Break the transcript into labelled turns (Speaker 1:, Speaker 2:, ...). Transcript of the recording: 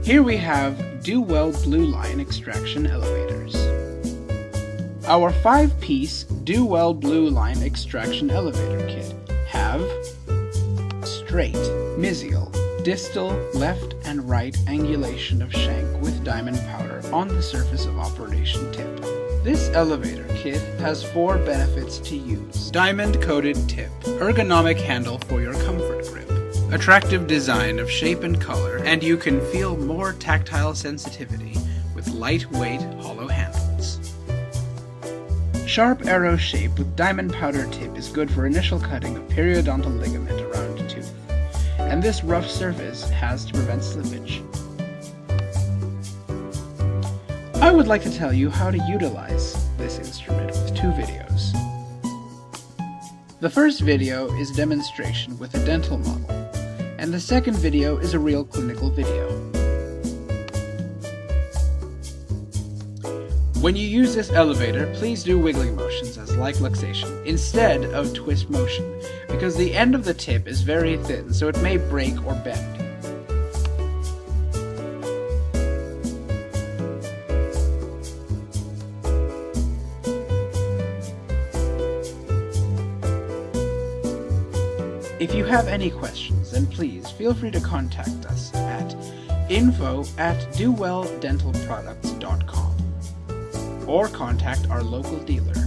Speaker 1: Here we have DoWell's Blue Line extraction elevators. Our 5-piece DoWell Blue Line extraction elevator kit have straight, mesial, distal, left and right angulation of shank with diamond powder on the surface of operation tip. This elevator kit has 4 benefits to use. Diamond-coated tip, ergonomic handle for your comfort grip, attractive design of shape and color, and you can feel more tactile sensitivity with lightweight hollow handles. Sharp arrow shape with diamond powder tip is good for initial cutting of periodontal ligament around a tooth, and this rough surface has to prevent slippage. I would like to tell you how to utilize this instrument with 2 videos. The first video is a demonstration with a dental model, and the second video is a real clinical video. When you use this elevator, please do wiggling motions as like luxation instead of twist motion, because the end of the tip is very thin, so it may break or bend. If you have any questions, then please feel free to contact us at info@dowelldentalproducts.com or contact our local dealer.